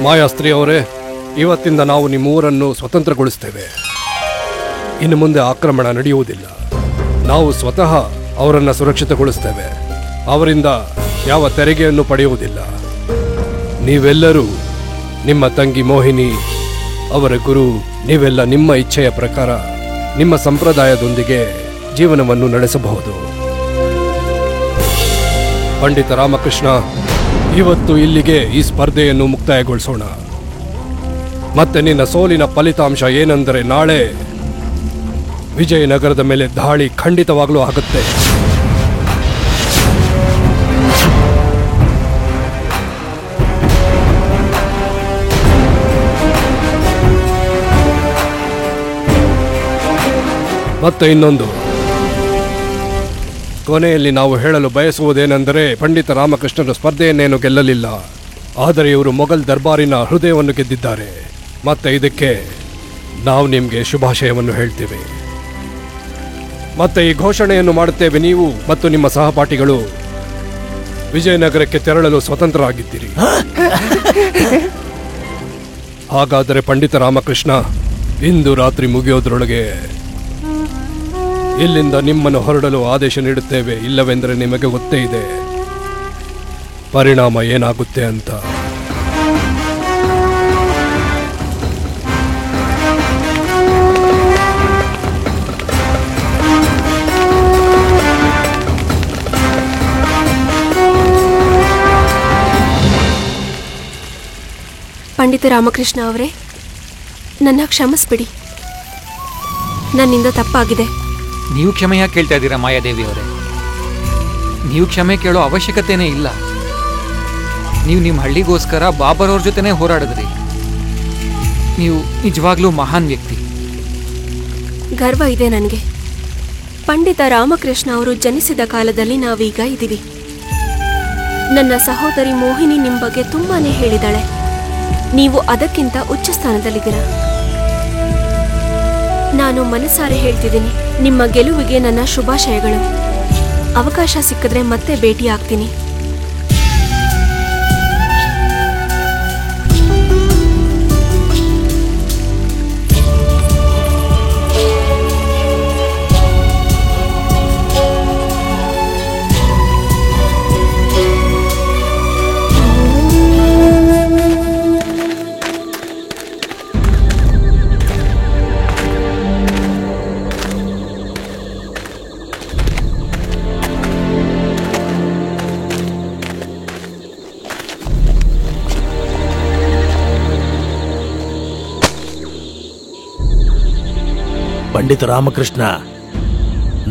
ಮಾಯಾಸ್ತ್ರಿ ಅವರೇ, ಇವತ್ತಿಂದ ನಾವು ನಿಮ್ಮೂರನ್ನು ಸ್ವತಂತ್ರಗೊಳಿಸ್ತೇವೆ. ಇನ್ನು ಮುಂದೆ ಆಕ್ರಮಣ ನಡೆಯುವುದಿಲ್ಲ. ನಾವು ಸ್ವತಃ ಅವರನ್ನು ಸುರಕ್ಷಿತಗೊಳಿಸ್ತೇವೆ. ಅವರಿಂದ ಯಾವ ತೆರಿಗೆಯನ್ನು ಪಡೆಯುವುದಿಲ್ಲ. ನೀವೆಲ್ಲರೂ, ನಿಮ್ಮ ತಂಗಿ ಮೋಹಿನಿ, ಅವರ ಗುರು, ನೀವೆಲ್ಲ ನಿಮ್ಮ ಇಚ್ಛೆಯ ಪ್ರಕಾರ ನಿಮ್ಮ ಸಂಪ್ರದಾಯದೊಂದಿಗೆ ಜೀವನವನ್ನು ನಡೆಸಬಹುದು. ಪಂಡಿತ ರಾಮಕೃಷ್ಣ, ಇವತ್ತು ಇಲ್ಲಿಗೆ ಈ ಸ್ಪರ್ಧೆಯನ್ನು ಮುಕ್ತಾಯಗೊಳಿಸೋಣ. ಮತ್ತೆ ನಿನ್ನ ಸೋಲಿನ ಫಲಿತಾಂಶ ಏನೆಂದರೆ, ನಾಳೆ ವಿಜಯನಗರದ ಮೇಲೆ ದಾಳಿ ಖಂಡಿತವಾಗ್ಲೂ ಆಗುತ್ತೆ. ಮತ್ತೆ ಇನ್ನೊಂದು, ಕೊನೆಯಲ್ಲಿ ನಾವು ಹೇಳಲು ಬಯಸುವುದೇನೆಂದರೆ, ಪಂಡಿತ ರಾಮಕೃಷ್ಣರು ಸ್ಪರ್ಧೆಯನ್ನೇನು ಗೆಲ್ಲಲಿಲ್ಲ, ಆದರೆ ಇವರು ಮೊಘಲ್ ದರ್ಬಾರಿನ ಹೃದಯವನ್ನು ಗೆದ್ದಿದ್ದಾರೆ. ಮತ್ತೆ ಇದಕ್ಕೆ ನಾವು ನಿಮಗೆ ಶುಭಾಶಯವನ್ನು ಹೇಳ್ತೇವೆ. ಮತ್ತೆ ಈ ಘೋಷಣೆಯನ್ನು ಮಾಡುತ್ತೇವೆ, ನೀವು ಮತ್ತು ನಿಮ್ಮ ಸಹಪಾಠಿಗಳು ವಿಜಯನಗರಕ್ಕೆ ತೆರಳಲು ಸ್ವತಂತ್ರರಾಗಿದ್ದೀರಿ. ಹಾಗಾದರೆ ಪಂಡಿತ ರಾಮಕೃಷ್ಣ, ಇಂದು ರಾತ್ರಿ ಮುಗಿಯೋದ್ರೊಳಗೆ ಇಲ್ಲಿಂದ ನಿಮ್ಮನ್ನು ಹೊರಡಲು ಆದೇಶ ನೀಡುತ್ತೇವೆ. ಇಲ್ಲವೆಂದರೆ ನಿಮಗೆ ಗೊತ್ತೇ ಇದೆ ಪರಿಣಾಮ ಏನಾಗುತ್ತೆ ಅಂತ. ಪಂಡಿತ ರಾಮಕೃಷ್ಣ ಅವರೇ, ನನ್ನ ಕ್ಷಮಿಸ್ಬಿಡಿ. ನನ್ನಿಂದ ತಪ್ಪಾಗಿದೆ. ನೀವು ಕ್ಷಮೆ ಯಾಕೆ ಕೇಳ್ತಾ ಇದ್ದೀರಾ ಮಾಯಾದೇವಿ ಅವರೇ? ನೀವು ಕ್ಷಮೆ ಕೇಳೋ ಅವಶ್ಯಕತೆನೇ ಇಲ್ಲ. ನೀವು ನಿಮ್ಮ ಹಳ್ಳಿಗೋಸ್ಕರ ಬಾಬರ್ ಅವ್ರ ಜೊತೆನೇ ಹೋರಾಡಿದ್ರಿ. ನೀವು ನಿಜವಾಗ್ಲೂ ಮಹಾನ್ ವ್ಯಕ್ತಿ. ಗರ್ವ ಇದೆ ನನಗೆ. ಪಂಡಿತ ರಾಮಕೃಷ್ಣ ಅವರು ಜನಿಸಿದ ಕಾಲದಲ್ಲಿ ನಾವೀಗ ಇದ್ದೀವಿ. ನನ್ನ ಸಹೋದರಿ ಮೋಹಿನಿ ನಿಮ್ಮ ಬಗ್ಗೆ ತುಂಬಾನೇ ಹೇಳಿದಾಳೆ. ನೀವು ಅದಕ್ಕಿಂತ ಉಚ್ಚ ಸ್ಥಾನದಲ್ಲಿದ್ದೀರಾ. ನಾನು ಮನಸಾರೆ ಹೇಳ್ತಿದ್ದೀನಿ, ನಿಮ್ಮ ಗೆಲುವಿಗೆ ನನ್ನ ಶುಭಾಶಯಗಳು. ಅವಕಾಶ ಸಿಕ್ಕಿದ್ರೆ ಮತ್ತೆ ಭೇಟಿ ಆಗ್ತೀನಿ. ಪಂಡಿತ ರಾಮಕೃಷ್ಣ,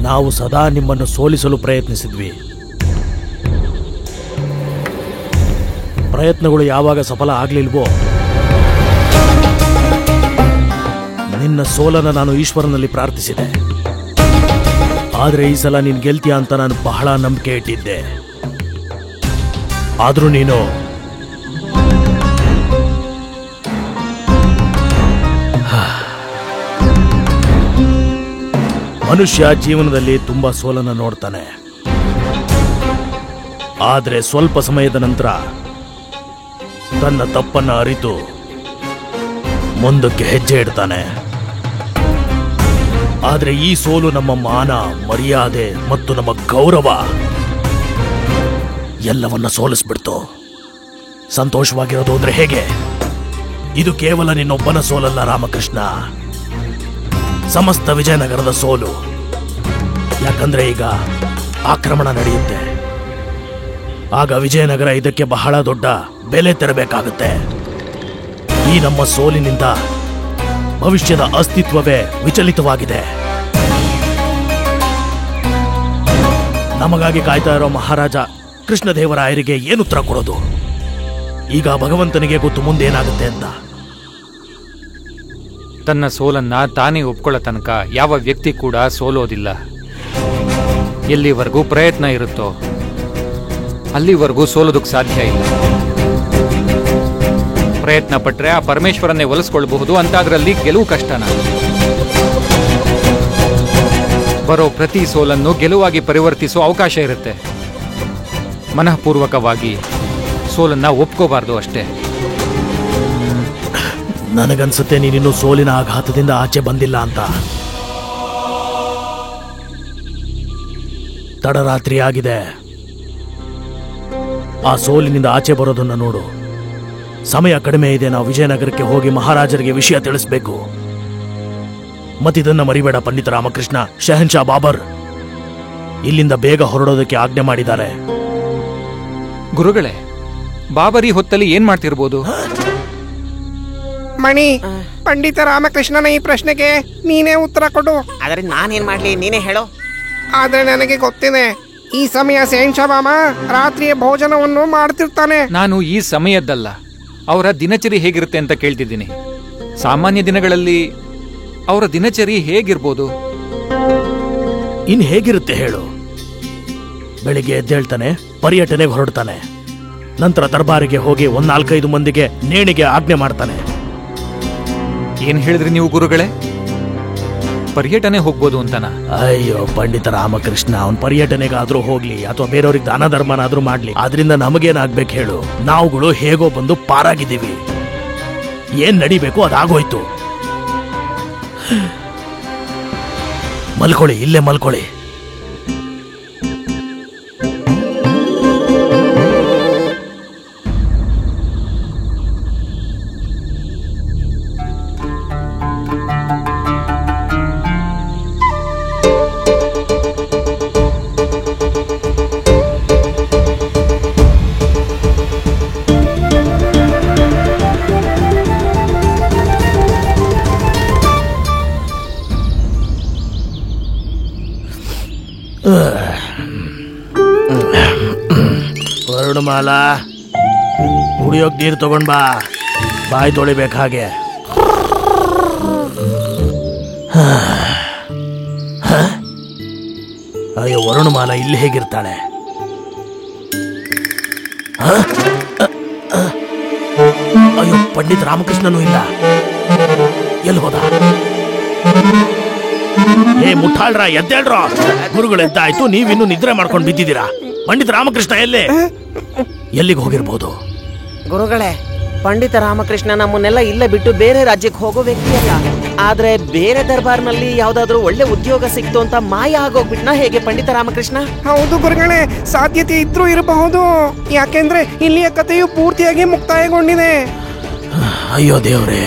ನಾವು ಸದಾ ನಿಮ್ಮನ್ನು ಸೋಲಿಸಲು ಪ್ರಯತ್ನಿಸಿದ್ವಿ. ಪ್ರಯತ್ನಗಳು ಯಾವಾಗ ಸಫಲ ಆಗ್ಲಿಲ್ವೋ, ನಿನ್ನ ಸೋಲನ್ನು ನಾನು ಈಶ್ವರನಲ್ಲಿ ಪ್ರಾರ್ಥಿಸಿದೆ. ಆದರೆ ಈ ಸಲ ನೀನು ಗೆಲ್ತೀಯ ಅಂತ ನಾನು ಬಹಳ ನಂಬಿಕೆ ಇಟ್ಟಿದ್ದೆ. ಆದರೂ ನೀನು ಮನುಷ್ಯ ಜೀವನದಲ್ಲಿ ತುಂಬಾ ಸೋಲನ್ನು ನೋಡ್ತಾನೆ. ಆದರೆ ಸ್ವಲ್ಪ ಸಮಯದ ನಂತರ ತನ್ನ ತಪ್ಪನ್ನ ಅರಿತು ಮುಂದಕ್ಕೆ ಹೆಜ್ಜೆ ಇಡ್ತಾನೆ. ಆದರೆ ಈ ಸೋಲು ನಮ್ಮ ಮಾನ, ಮರ್ಯಾದೆ ಮತ್ತು ನಮ್ಮ ಗೌರವ ಎಲ್ಲವನ್ನ ಸೋಲಿಸ್ಬಿಡ್ತು. ಸಂತೋಷವಾಗಿರೋದು ಅಂದ್ರೆ ಹೇಗೆ? ಇದು ಕೇವಲ ನಿನ್ನೊಬ್ಬನ ಸೋಲಲ್ಲ ರಾಮಕೃಷ್ಣ, ಸಮಸ್ತ ವಿಜಯನಗರದ ಸೋಲು. ಯಾಕಂದ್ರೆ ಈಗ ಆಕ್ರಮಣ ನಡೆಯುತ್ತೆ. ಆಗ ವಿಜಯನಗರ ಇದಕ್ಕೆ ಬಹಳ ದೊಡ್ಡ ಬೆಲೆ ತೆರಬೇಕಾಗುತ್ತೆ. ಈ ನಮ್ಮ ಸೋಲಿನಿಂದ ಭವಿಷ್ಯದ ಅಸ್ತಿತ್ವವೇ ವಿಚಲಿತವಾಗಿದೆ. ನಮಗಾಗಿ ಕಾಯ್ತಾ ಇರೋ ಮಹಾರಾಜ ಕೃಷ್ಣದೇವರಾಯರಿಗೆ ಏನು ಉತ್ತರ ಕೊಡೋದು? ಈಗ ಭಗವಂತನಿಗೆ ಗೊತ್ತು ಮುಂದೇನಾಗುತ್ತೆ ಅಂತ. ತನ್ನ ಸೋಲನ್ನ ತಾನೇ ಒಪ್ಕೊಳ್ಳೋ ತನಕ ಯಾವ ವ್ಯಕ್ತಿ ಕೂಡ ಸೋಲೋದಿಲ್ಲ. ಎಲ್ಲಿವರೆಗೂ ಪ್ರಯತ್ನ ಇರುತ್ತೋ ಅಲ್ಲಿವರೆಗೂ ಸೋಲೋದಕ್ಕೆ ಸಾಧ್ಯ ಇಲ್ಲ. ಪ್ರಯತ್ನ ಪಟ್ರೆ ಆ ಪರಮೇಶ್ವರನ್ನೇ ಒಲಿಸ್ಕೊಳ್ಬಹುದು, ಅಂತಾದ್ರಲ್ಲಿ ಗೆಲುವು ಕಷ್ಟನ. ಬರೋ ಪ್ರತಿ ಸೋಲನ್ನು ಗೆಲುವಾಗಿ ಪರಿವರ್ತಿಸೋ ಅವಕಾಶ ಇರುತ್ತೆ. ಮನಃಪೂರ್ವಕವಾಗಿ ಸೋಲನ್ನ ಒಪ್ಕೋಬಾರ್ದು ಅಷ್ಟೇ. ನನಗನ್ಸುತ್ತೆ ನೀನಿನ್ನೂ ಸೋಲಿನ ಆಘಾತದಿಂದ ಆಚೆ ಬಂದಿಲ್ಲ ಅಂತ. ತಡರಾತ್ರಿ ಆಗಿದೆ. ಆ ಸೋಲಿನಿಂದ ಆಚೆ ಬರೋದನ್ನ ನೋಡು. ಸಮಯ ಕಡಿಮೆ ಇದೆ. ನಾವು ವಿಜಯನಗರಕ್ಕೆ ಹೋಗಿ ಮಹಾರಾಜರಿಗೆ ವಿಷಯ ತಿಳಿಸ್ಬೇಕು. ಮತ್ತಿದನ್ನ ಮರಿಬೇಡ ಪಂಡಿತ ರಾಮಕೃಷ್ಣ. ಶಹನ್ಶಾ ಬಾಬರ್ ಇಲ್ಲಿಂದ ಬೇಗ ಹೊರಡೋದಕ್ಕೆ ಆಜ್ಞೆ ಮಾಡಿದ್ದಾರೆ. ಗುರುಗಳೇ, ಬಾಬರಿ ಹೊತ್ತಲ್ಲಿ ಏನ್ ಮಾಡ್ತಿರ್ಬೋದು? ಮಣಿ, ಪಂಡಿತ ರಾಮಕೃಷ್ಣನ ಈ ಪ್ರಶ್ನೆಗೆ ನೀನೇ ಉತ್ತರ ಕೊಡು. ಆದ್ರೆ ನಾನೇನ್ ಮಾಡ್ಲಿ, ನೀನೇ ಹೇಳೋ. ಆದ್ರೆ ನನಗೆ ಗೊತ್ತಿದೆ, ಈ ಸಮಯ ಶಹನ್ಶಾಬಾಮ ರಾತ್ರಿಯ ಭೋಜನವನ್ನು ಮಾಡ್ತಿರ್ತಾನೆ. ನಾನು ಈ ಸಮಯದ್ದಲ್ಲ, ಅವರ ದಿನಚರಿ ಹೇಗಿರುತ್ತೆ ಅಂತ ಕೇಳ್ತಿದ್ದೀನಿ. ಸಾಮಾನ್ಯ ದಿನಗಳಲ್ಲಿ ಅವರ ದಿನಚರಿ ಹೇಗಿರ್ಬೋದು? ಇನ್ ಹೇಗಿರುತ್ತೆ ಹೇಳು? ಬೆಳಿಗ್ಗೆ ಎದ್ದೇಳ್ತಾನೆ, ಪರ್ಯಟನೆಗೆ ಹೊರಡ್ತಾನೆ. ನಂತರ ದರ್ಬಾರಿಗೆ ಹೋಗಿ 4-5 ಮಂದಿಗೆ ನೇಣಿಗೆ ಆಜ್ಞೆ ಮಾಡ್ತಾನೆ. ಏನ್ ಹೇಳಿದ್ರಿ ನೀವು ಗುರುಗಳೇ? ಪರ್ಯಟನೆ ಹೋಗ್ಬೋದು ಅಂತನಾ? ಅಯ್ಯೋ ಪಂಡಿತ ರಾಮಕೃಷ್ಣ, ಅವನ್ ಪರ್ಯಟನೆಗಾದ್ರೂ ಹೋಗ್ಲಿ ಅಥವಾ ಬೇರೆಯವ್ರಿಗೆ ದಾನ ಧರ್ಮನಾದ್ರೂ ಮಾಡ್ಲಿ, ಆದ್ರಿಂದ ನಮಗೇನಾಗ್ಬೇಕು ಹೇಳು? ನಾವುಗಳು ಹೇಗೋ ಬಂದು ಪಾರಾಗಿದ್ದೀವಿ. ಏನ್ ನಡಿಬೇಕು ಅದಾಗೋಯ್ತು. ಮಲ್ಕೊಳ್ಳಿ, ಇಲ್ಲೇ ಮಲ್ಕೊಳ್ಳಿ. ವರುಣಮಾಲಾ, ಕುಡಿಯೋಕ್ ನೀರು ತಗೊಂಡ್ ಬಾ. ಬಾಯಿ ತೊಳಿಬೇಕು ಹಾಗೆ. ಅಯ್ಯೋ ವರುಣಮಾಲಾ ಇಲ್ಲಿ ಹೇಗಿರ್ತಾಳೆ? ಅಯ್ಯೋ ಪಂಡಿತ ರಾಮಕೃಷ್ಣನೂ ಇಲ್ಲ. ಎಲ್ಲಿ ಹೋದ? ಏ ಮುಟ್ಟಾಳ್ರ, ಎದ್ದೇಳ್ರ. ಗುರುಗಳು ಎದ್ದಾಯ್ತು, ನೀವಿನ್ನೂ ನಿದ್ರೆ ಮಾಡ್ಕೊಂಡು ಬಿದ್ದಿದ್ದೀರಾ. ಪಂಡಿತ ರಾಮಕೃಷ್ಣ ಎಲ್ಲಿಗೆ ಹೋಗಿರ್ಬೋದು? ಗುರುಗಳೇ, ಪಂಡಿತ ರಾಮಕೃಷ್ಣ ನಮ್ಮನ್ನೆಲ್ಲ ಇಲ್ಲೇ ಬಿಟ್ಟು ಬೇರೆ ರಾಜ್ಯಕ್ಕೆ ಹೋಗೋ ವ್ಯಕ್ತಿ ಅಲ್ಲ. ಆದ್ರೆ ಬೇರೆ ದರ್ಬಾರ್ನಲ್ಲಿ ಯಾವ್ದಾದ್ರು ಒಳ್ಳೆ ಉದ್ಯೋಗ ಸಿಕ್ತು ಅಂತ ಮಾಯ ಆಗೋಗ್ಬಿಟ್ನಾ ಹೇಗೆ ಪಂಡಿತ ರಾಮಕೃಷ್ಣ? ಹೌದು ಗುರುಗಳೇ, ಸಾಧ್ಯತೆ ಇದ್ರೂ ಇರಬಹುದು. ಯಾಕೆಂದ್ರೆ ಇಲ್ಲಿಯ ಕಥೆಯು ಪೂರ್ತಿಯಾಗಿ ಮುಕ್ತಾಯಗೊಂಡಿದೆ. ಅಯ್ಯೋ ದೇವ್ರೇ.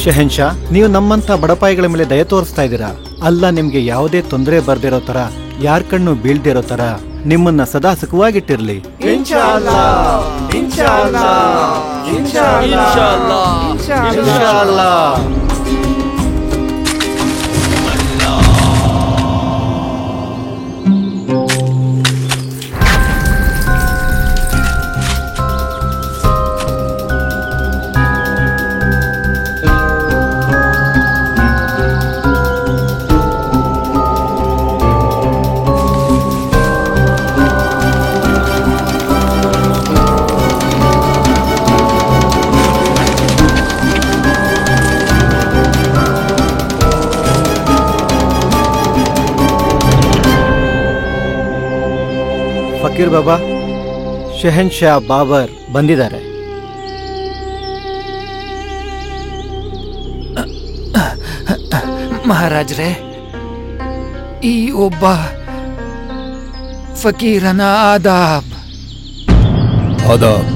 ಶಹನ್ಶಾ, ನೀವು ನಮ್ಮಂತ ಬಡಪಾಯಿಗಳ ಮೇಲೆ ದಯ ತೋರಿಸ್ತಾ ಇದ್ದೀರಾ. ಅಲ್ಲ, ನಿಮ್ಗೆ ಯಾವುದೇ ತೊಂದರೆ ಬರ್ದಿರೋ ತರ, ಯಾರ ಕಣ್ಣು ಬೀಳ್ದಿರೋ ತರ ನಿಮ್ಮನ್ನ ಸದಾ ಸುಖವಾಗಿಟ್ಟಿರ್ಲಿ. ಫಕೀರ್ ಬಾಬಾ, ಶಹನ್ಶಾ ಬಾಬರ್ ಬಂದಿದ್ದಾರೆ. ಮಹಾರಾಜ್ರೆ, ಈ ಒಬ್ಬ ಫಕೀರನ ಆದಾಬ್. ಆದಾಬ್.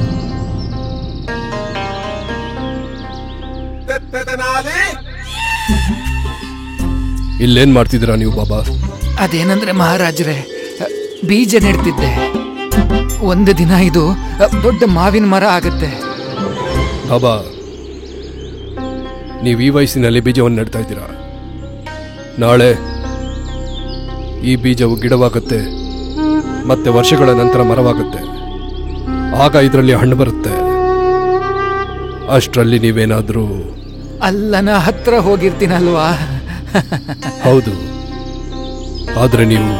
ಇಲ್ಲೇನ್ ಮಾಡ್ತಿದ್ದೀರಾ ನೀವು ಬಾಬಾ? ಅದೇನಂದ್ರೆ ಮಹಾರಾಜ್ರೆ, ಬೀಜ ನೆಡ್ತಿದ್ದೆ. ಒಂದು ದಿನ ಇದು ದೊಡ್ಡ ಮಾವಿನ ಮರ ಆಗುತ್ತೆ. ಬಾಬಾ, ನೀವು ಈ ವಯಸ್ಸಿನಲ್ಲಿ ಬೀಜವನ್ನು ನೆಡ್ತಾ ಇದ್ದೀರಾ. ನಾಳೆ ಈ ಬೀಜವು ಗಿಡವಾಗುತ್ತೆ, ಮತ್ತೆ ವರ್ಷಗಳ ನಂತರ ಮರವಾಗುತ್ತೆ. ಆಗ ಇದರಲ್ಲಿ ಹಣ್ಣು ಬರುತ್ತೆ. ಅಷ್ಟರಲ್ಲಿ ನೀವೇನಾದ್ರೂ ಅಲ್ಲನ ಹತ್ರ ಹೋಗಿರ್ತೀನಲ್ವಾ, ಹೌದು, ಆದ್ರೆ ನೀವು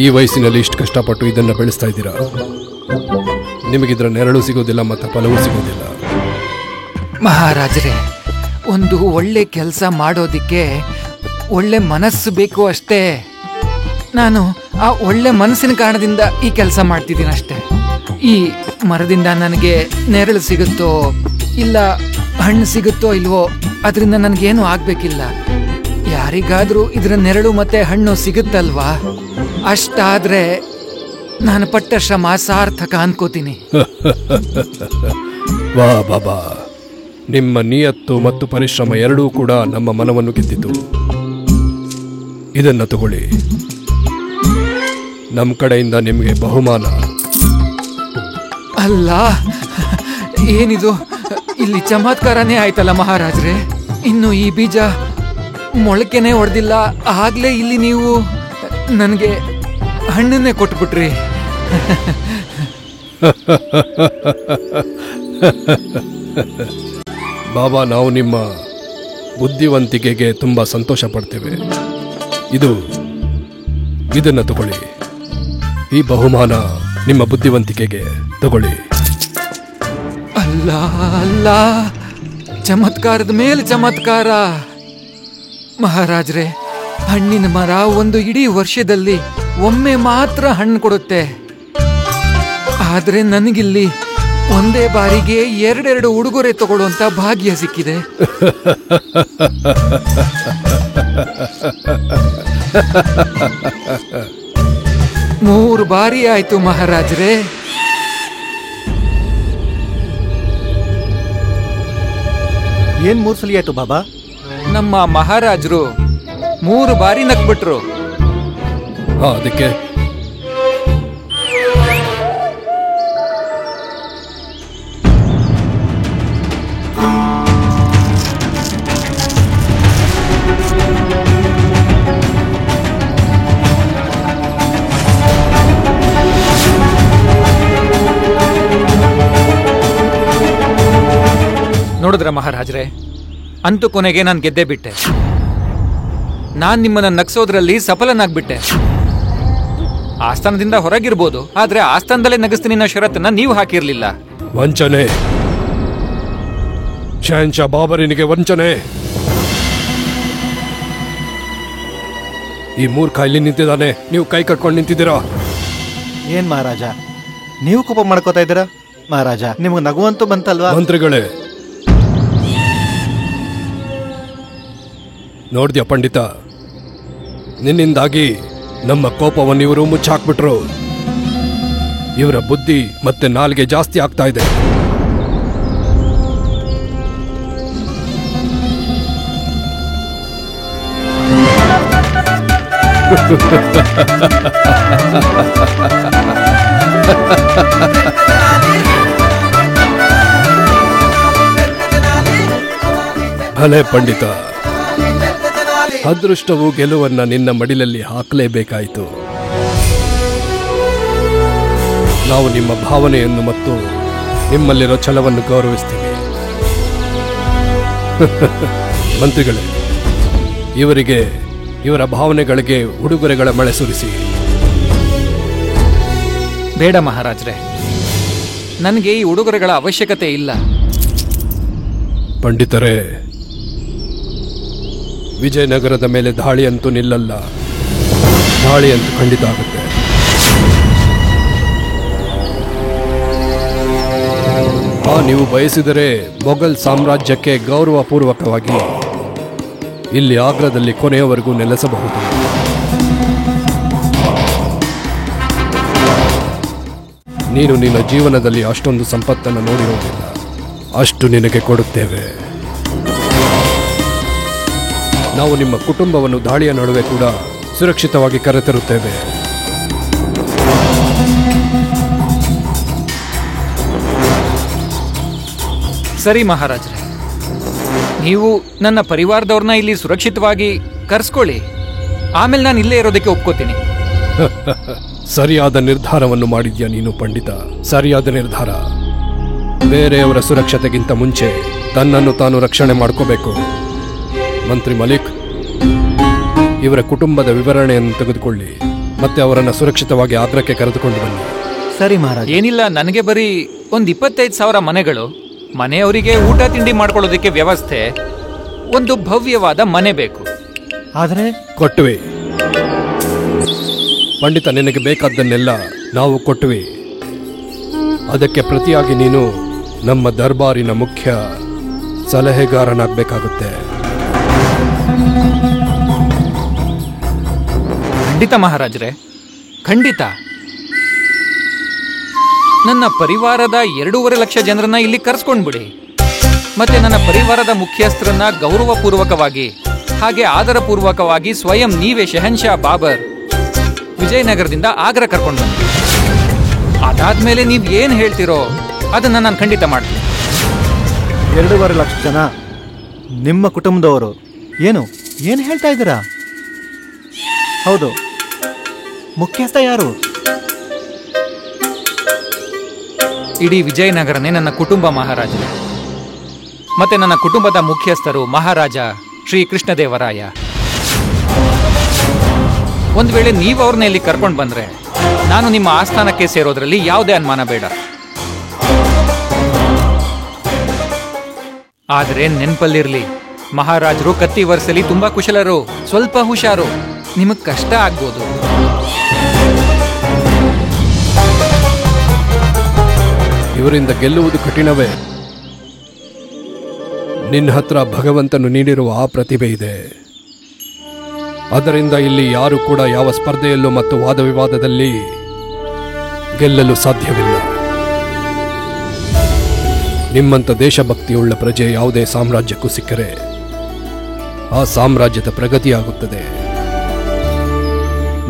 ಈ ವಯಸ್ಸಿನಲ್ಲಿ ಇಷ್ಟು ಕಷ್ಟಪಟ್ಟು ಇದನ್ನ ಬೆಳೆಸ್ತಾ ಇದ್ದೀರಾ. ನಿಮಗಿದ್ರ ನೆರಳು ಸಿಗೋದಿಲ್ಲ ಮತ್ತೆ ಫಲವೂ ಸಿಗೋದಿಲ್ಲ. ಮಹಾರಾಜರೇ, ಒಂದು ಒಳ್ಳೆ ಕೆಲಸ ಮಾಡೋದಿಕ್ಕೆ ಒಳ್ಳೆ ಮನಸ್ಸು ಬೇಕು ಅಷ್ಟೇ. ನಾನು ಆ ಒಳ್ಳೆ ಮನಸ್ಸಿನ ಕಾರಣದಿಂದ ಈ ಕೆಲಸ ಮಾಡ್ತಿದ್ದೀನಿ ಅಷ್ಟೇ. ಈ ಮರದಿಂದ ನನಗೆ ನೆರಳು ಸಿಗುತ್ತೋ ಇಲ್ಲ ಹಣ್ಣು ಸಿಗುತ್ತೋ ಇಲ್ವೋ ಅದರಿಂದ ನನಗೇನು ಆಗ್ಬೇಕಿಲ್ಲ. ಯಾರಿಗಾದ್ರೂ ಇದರ ನೆರಳು ಮತ್ತೆ ಹಣ್ಣು ಸಿಗುತ್ತಲ್ವಾ, ಅಷ್ಟಾದ್ರೆ ನಾನು ಪಟ್ಟ ಶ್ರಮ ಸಾರ್ಥಕ ಅನ್ಕೋತೀನಿ. ವಾ ಬಾಬಾ, ನಿಮ್ಮ ನಿಯತ್ತು ಮತ್ತು ಪರಿಶ್ರಮ ಎರಡೂ ಕೂಡ ನಮ್ಮ ಮನವನ್ನು ಗೆದ್ದಿತು. ಇದನ್ನ ತಗೊಳ್ಳಿ, ನಮ್ಮ ಕಡೆಯಿಂದ ನಿಮಗೆ ಬಹುಮಾನ. ಅಲ್ಲ, ಏನಿದು? ಇಲ್ಲಿ ಚಮತ್ಕಾರನೇ ಆಯ್ತಲ್ಲ ಮಹಾರಾಜ್ರೆ. ಇನ್ನು ಈ ಬೀಜ ಮೊಳಕೆನೆ ಹೊಡೆದಿಲ್ಲ, ಆಗ್ಲೇ ಇಲ್ಲಿ ನೀವು ನನಗೆ ಹಣ್ಣನ್ನೇ ಕೊಟ್ಬಿಟ್ರಿ. ಬಾಬಾ, ನಾವು ನಿಮ್ಮ ಬುದ್ಧಿವಂತಿಕೆಗೆ ತುಂಬಾ ಸಂತೋಷ ಪಡ್ತೇವೆ. ಇದನ್ನ ತಗೊಳ್ಳಿ, ಈ ಬಹುಮಾನ ನಿಮ್ಮ ಬುದ್ಧಿವಂತಿಕೆಗೆ ತಗೊಳ್ಳಿ. ಅಲ್ಲ ಅಲ್ಲ, ಚಮತ್ಕಾರದ ಮೇಲೆ ಚಮತ್ಕಾರ. ಮಹಾರಾಜ್ರೆ, ಹಣ್ಣಿನ ಮರ ಒಂದು ಇಡೀ ವರ್ಷದಲ್ಲಿ ಒಮ್ಮೆ ಮಾತ್ರ ಹಣ್ಣು ಕೊಡುತ್ತೆ. ಆದ್ರೆ ನನಗಿಲ್ಲಿ ಒಂದೇ ಬಾರಿಗೆ ಎರಡೆರಡು ಉಡುಗೊರೆ ತಗೊಳ್ಳುವಂತ ಭಾಗ್ಯ ಸಿಕ್ಕಿದೆ. ಮೂರು ಬಾರಿ ಆಯ್ತು ಮಹಾರಾಜ್ರೆ. ಏನ್ 3 ಸಲ ಆಯ್ತು ಬಾಬಾ? ನಮ್ಮ ಮಹಾರಾಜರು 3 ಬಾರಿ ನಕ್ಬಿಟ್ರು. ಅದಕ್ಕೆ ನೋಡಿದ್ರ ಮಹಾರಾಜ್ರೆ, ಅಂತೂ ಕೊನೆಗೆ ನಾನು ಗೆದ್ದೇ ಬಿಟ್ಟೆ. ನಾನ್ ನಿಮ್ಮನ್ನ ನಗ್ಸೋದ್ರಲ್ಲಿ ಸಫಲನಾಗ್ಬಿಟ್ಟೆ. ಆಸ್ಥಾನದಿಂದ ಹೊರಗಿರ್ಬೋದು, ಆದ್ರೆ ಆಸ್ಥಾನದಲ್ಲೇ ನಗಿಸ್ತೀನಿ ಅನ್ನೋ ಷರತ್ತನ್ನ ನೀವು ಹಾಕಿರ್ಲಿಲ್ಲ. ವಂಚನೆ, ಶಹನ್ಶಾ ಬಾಬರನಿಗೆ ವಂಚನೆ. ಈ ಮೂರ್ಖ ಇಲ್ಲಿ ನಿಂತಿದ್ದಾನೆ, ನೀವು ಕೈ ಕಟ್ಕೊಂಡು ನಿಂತಿದ್ದೀರಾ. ಏನ್ ಮಹಾರಾಜ, ನೀವು ಕೋಪ ಮಾಡ್ಕೋತಾ ಇದ್ದೀರಾ? ಮಹಾರಾಜ, ನಿಮ್ಗೆ ನಗುವಂತೂ ಬಂತಲ್ವಾ? ಮಂತ್ರಿಗಳೇ, ನೋಡ್ದ್ಯಾ ಪಂಡಿತ, ನಿನ್ನಿಂದಾಗಿ ನಮ್ಮ ಕೋಪವನ್ನು ಇವರು ಮುಚ್ಚಾಕ್ಬಿಟ್ರು. ಇವರ ಬುದ್ಧಿ ಮತ್ತೆ ನಾಲ್ಗೆ ಜಾಸ್ತಿ ಆಗ್ತಾ ಇದೆ. ಭಲೆ ಪಂಡಿತ, ಅದೃಷ್ಟವು ಗೆಲುವನ್ನ ನಿನ್ನ ಮಡಿಲಲ್ಲಿ ಹಾಕಲೇಬೇಕಾಯಿತು. ನಾವು ನಿಮ್ಮ ಭಾವನೆಯನ್ನು ಮತ್ತು ನಿಮ್ಮಲ್ಲಿರೋ ಛಲವನ್ನು ಗೌರವಿಸ್ತೀವಿ. ಮಂತ್ರಿಗಳೇ, ಇವರಿಗೆ ಇವರ ಭಾವನೆಗಳಿಗೆ ಉಡುಗೊರೆಗಳ ಮಳೆ ಸುರಿಸಿ. ಬೇಡ ಮಹಾರಾಜ್ರೆ, ನನಗೆ ಈ ಉಡುಗೊರೆಗಳ ಅವಶ್ಯಕತೆ ಇಲ್ಲ. ಪಂಡಿತರೇ, ವಿಜಯನಗರದ ಮೇಲೆ ದಾಳಿ ಅಂತೂ ನಿಲ್ಲಲ್ಲ. ದಾಳಿ ಅಂತೂ ಖಂಡಿತ ಆಗುತ್ತೆ. ನೀವು ಬಯಸಿದರೆ ಮೊಘಲ್ ಸಾಮ್ರಾಜ್ಯಕ್ಕೆ ಗೌರವಪೂರ್ವಕವಾಗಿ ಇಲ್ಲಿ ಆಗ್ರಾದಲ್ಲಿ ಕೊನೆಯವರೆಗೂ ನೆಲೆಸಬಹುದು. ನೀನು ನಿನ್ನ ಜೀವನದಲ್ಲಿ ಅಷ್ಟೊಂದು ಸಂಪತ್ತನ್ನು ನೋಡಿರೋದಿಲ್ಲ, ಅಷ್ಟು ನಿನಗೆ ಕೊಡುತ್ತೇವೆ. ನಾವು ನಿಮ್ಮ ಕುಟುಂಬವನ್ನು ದಾಳಿಯ ನಡುವೆ ಕೂಡ ಸುರಕ್ಷಿತವಾಗಿ ಕರೆತರುತ್ತೇವೆ. ಸರಿ ಮಹಾರಾಜ್ರೆ, ನೀವು ನನ್ನ ಪರಿವಾರದವ್ರನ್ನ ಇಲ್ಲಿ ಸುರಕ್ಷಿತವಾಗಿ ಕರೆಸ್ಕೊಳ್ಳಿ, ಆಮೇಲೆ ನಾನು ಇಲ್ಲೇ ಇರೋದಕ್ಕೆ ಒಪ್ಕೋತೀನಿ. ಸರಿಯಾದ ನಿರ್ಧಾರವನ್ನು ಮಾಡಿದ್ಯಾ ನೀನು ಪಂಡಿತ, ಸರಿಯಾದ ನಿರ್ಧಾರ. ಬೇರೆಯವರ ಸುರಕ್ಷತೆಗಿಂತ ಮುಂಚೆ ತನ್ನನ್ನು ತಾನು ರಕ್ಷಣೆ ಮಾಡ್ಕೋಬೇಕು. ಮಂತ್ರಿ ಮಲಿಕ್, ಇವರ ಕುಟುಂಬದ ವಿವರಣೆಯನ್ನು ತೆಗೆದುಕೊಳ್ಳಿ ಮತ್ತೆ ಅವರನ್ನು ಸುರಕ್ಷಿತವಾಗಿ ಆಗ್ರಕ್ಕೆ ಕರೆದುಕೊಂಡು ಬನ್ನಿ. ಸರಿ ಮಹಾರಾಜ. ಏನಿಲ್ಲ, ನನಗೆ ಬರೀ ಒಂದು 25,000 ಮನೆಗಳು, ಮನೆಯವರಿಗೆ ಊಟ ತಿಂಡಿ ಮಾಡ್ಕೊಳ್ಳೋದಕ್ಕೆ ವ್ಯವಸ್ಥೆ, ಒಂದು ಭವ್ಯವಾದ ಮನೆ ಬೇಕು. ಆದರೆ ಕೊಟ್ಟುವೆ ಪಂಡಿತ, ನಿನಗೆ ಬೇಕಾದ್ದನ್ನೆಲ್ಲ ನಾವು ಕೊಟ್ಟುವೆ. ಅದಕ್ಕೆ ಪ್ರತಿಯಾಗಿ ನೀನು ನಮ್ಮ ದರ್ಬಾರಿನ ಮುಖ್ಯ ಸಲಹೆಗಾರನಾಗಬೇಕಾಗುತ್ತೆ. ಖಂಡಿತ ಮಹಾರಾಜರೇ, ಖಂಡಿತ. ನನ್ನ ಪರಿವಾರದ 2.5 ಲಕ್ಷ ಜನರನ್ನ ಇಲ್ಲಿ ಕರೆಸ್ಕೊಂಡ್ಬಿಡಿ. ಮತ್ತೆ ನನ್ನ ಪರಿವಾರದ ಮುಖ್ಯಸ್ಥರನ್ನ ಗೌರವಪೂರ್ವಕವಾಗಿ ಹಾಗೆ ಆದರಪೂರ್ವಕವಾಗಿ ಸ್ವಯಂ ನೀವೇ ಶೆಹನ್ಶಾ ಬಾಬರ್ ವಿಜಯನಗರದಿಂದ ಆಗ್ರಾ ಕರ್ಕೊಂಡು ಬನ್ನಿ. ಅದಾದ್ಮೇಲೆ ನೀವ್ ಏನ್ ಹೇಳ್ತಿರೋ ಅದನ್ನ ನಾನು ಖಂಡಿತ ಮಾಡ್ತೀನಿ. 2.5 ಲಕ್ಷ ಜನ ನಿಮ್ಮ ಕುಟುಂಬದವರು? ಏನು ಹೇಳ್ತಾ ಇದ್ದೀರಾ? ಹೌದು, ಮುಖ್ಯಸ್ಥ ಯಾರು? ಇಡೀ ವಿಜಯನಗರನೇ ನನ್ನ ಕುಟುಂಬ ಮಹಾರಾಜ. ಮತ್ತೆ ನನ್ನ ಕುಟುಂಬದ ಮುಖ್ಯಸ್ಥರು ಮಹಾರಾಜ ಶ್ರೀ ಕೃಷ್ಣದೇವರಾಯ. ಒಂದ್ ವೇಳೆ ನೀವು ಅವ್ರನ್ನ ಇಲ್ಲಿ ಕರ್ಕೊಂಡು ಬಂದ್ರೆ ನಾನು ನಿಮ್ಮ ಆಸ್ಥಾನಕ್ಕೆ ಸೇರೋದ್ರಲ್ಲಿ ಯಾವುದೇ ಅನುಮಾನ ಬೇಡ. ಆದ್ರೆ ನೆನ್ಪಲ್ಲಿರ್ಲಿ, ಮಹಾರಾಜರು ಕತ್ತಿ ವರ್ಷಲಿ ತುಂಬಾ ಕುಶಲರು, ಸ್ವಲ್ಪ ಹುಷಾರು, ನಿಮಗ್ ಕಷ್ಟ ಆಗ್ಬೋದು. ಇವರಿಂದ ಗೆಲ್ಲುವುದು ಕಠಿಣವೇ. ನಿನ್ನ ಹತ್ರ ಭಗವಂತನು ನೀಡಿರುವ ಆ ಪ್ರತಿಭೆ ಇದೆ. ಅದರಿಂದ ಇಲ್ಲಿ ಯಾರು ಕೂಡ ಯಾವ ಸ್ಪರ್ಧೆಯಲ್ಲೂ ಮತ್ತು ವಾದವಿವಾದದಲ್ಲಿ ಗೆಲ್ಲಲು ಸಾಧ್ಯವಿಲ್ಲ. ನಿಮ್ಮಂಥ ದೇಶಭಕ್ತಿಯುಳ್ಳ ಪ್ರಜೆ ಯಾವುದೇ ಸಾಮ್ರಾಜ್ಯಕ್ಕೂ ಸಿಕ್ಕರೆ ಆ ಸಾಮ್ರಾಜ್ಯದ ಪ್ರಗತಿಯಾಗುತ್ತದೆ.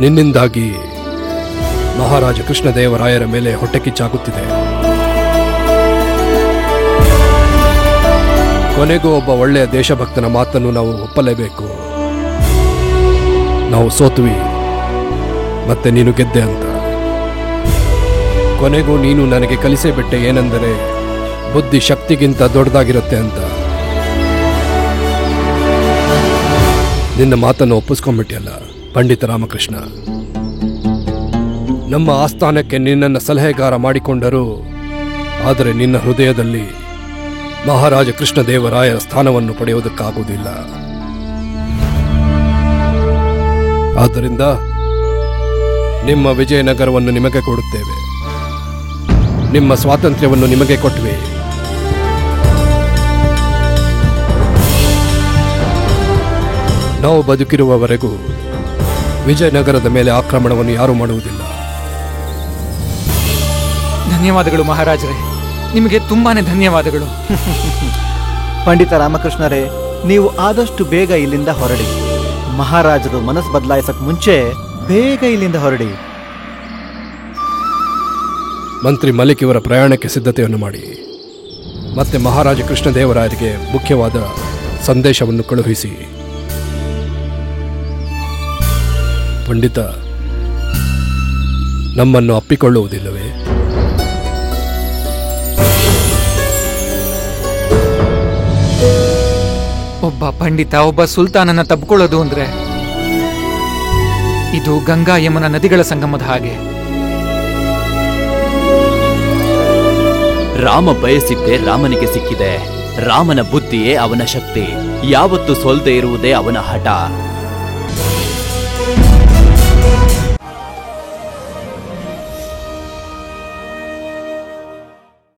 ನಿನ್ನಿಂದಾಗಿ ಮಹಾರಾಜ ಕೃಷ್ಣದೇವರಾಯರ ಮೇಲೆ ಹೊಟ್ಟೆ ಕಿಚ್ಚಾಗುತ್ತಿದೆ. ಕೊನೆಗೂ ಒಬ್ಬ ಒಳ್ಳೆಯ ದೇಶಭಕ್ತನ ಮಾತನ್ನು ನಾವು ಒಪ್ಪಲೇಬೇಕು. ನಾವು ಸೋತ್ವಿ ಮತ್ತೆ ನೀನು ಗೆದ್ದೆ ಅಂತ. ಕೊನೆಗೂ ನೀನು ನನಗೆ ಕಲಿಸೇ ಬಿಟ್ಟೆ ಏನೆಂದರೆ ಬುದ್ಧಿ ಶಕ್ತಿಗಿಂತ ದೊಡ್ಡದಾಗಿರುತ್ತೆ ಅಂತ. ನಿನ್ನ ಮಾತನ್ನು ಒಪ್ಪಿಸ್ಕೊಂಡ್ಬಿಟ್ಟಿಯಲ್ಲ ಪಂಡಿತ ರಾಮಕೃಷ್ಣ. ನಮ್ಮ ಆಸ್ಥಾನಕ್ಕೆ ನಿನ್ನನ್ನು ಸಲಹೆಗಾರ ಮಾಡಿಕೊಂಡರು, ಆದರೆ ನಿನ್ನ ಹೃದಯದಲ್ಲಿ ಮಹಾರಾಜ ಕೃಷ್ಣದೇವರಾಯರ ಸ್ಥಾನವನ್ನು ಪಡೆಯುವುದಕ್ಕಾಗುವುದಿಲ್ಲ. ಆದ್ದರಿಂದ ನಿಮ್ಮ ವಿಜಯನಗರವನ್ನು ನಿಮಗೆ ಕೊಡುತ್ತೇವೆ, ನಿಮ್ಮ ಸ್ವಾತಂತ್ರ್ಯವನ್ನು ನಿಮಗೆ ಕೊಟ್ಟುವೆ. ನಾವು ಬದುಕಿರುವವರೆಗೂ ವಿಜಯನಗರದ ಮೇಲೆ ಆಕ್ರಮಣವನ್ನು ಯಾರೂ ಮಾಡುವುದಿಲ್ಲ. ಧನ್ಯವಾದಗಳು ಮಹಾರಾಜರೇ, ನಿಮಗೆ ತುಂಬಾನೇ ಧನ್ಯವಾದಗಳು. ಪಂಡಿತ ರಾಮಕೃಷ್ಣರೇ, ನೀವು ಆದಷ್ಟು ಬೇಗ ಇಲ್ಲಿಂದ ಹೊರಡಿ. ಮಹಾರಾಜರು ಮನಸ್ಸು ಬದಲಾಯಿಸಕ್ ಮುಂಚೆ ಬೇಗ ಇಲ್ಲಿಂದ ಹೊರಡಿ. ಮಂತ್ರಿ ಮಲಿಕ್ ಇವರ ಪ್ರಯಾಣಕ್ಕೆ ಸಿದ್ಧತೆಯನ್ನು ಮಾಡಿ ಮತ್ತೆ ಮಹಾರಾಜ ಕೃಷ್ಣದೇವರಾಯರಿಗೆ ಮುಖ್ಯವಾದ ಸಂದೇಶವನ್ನು ಕಳುಹಿಸಿ. ಪಂಡಿತ, ನಮ್ಮನ್ನು ಅಪ್ಪಿಕೊಳ್ಳುವುದಿಲ್ಲವೇ? ಒಬ್ಬ ಪಂಡಿತ ಒಬ್ಬ ಸುಲ್ತಾನನ್ನ ತಬ್ಕೊಳ್ಳೋದು ಅಂದ್ರೆ ಇದು ಗಂಗಾ ಯಮುನಾ ನದಿಗಳ ಸಂಗಮದ ಹಾಗೆ. ರಾಮ ಬಯಸಿದ್ದೇ ರಾಮನಿಗೆ ಸಿಕ್ಕಿದೆ. ರಾಮನ ಬುದ್ಧಿಯೇ ಅವನ ಶಕ್ತಿ. ಯಾವತ್ತು ಸೋಲ್ದೇ ಇರುವುದೇ ಅವನ ಹಠ.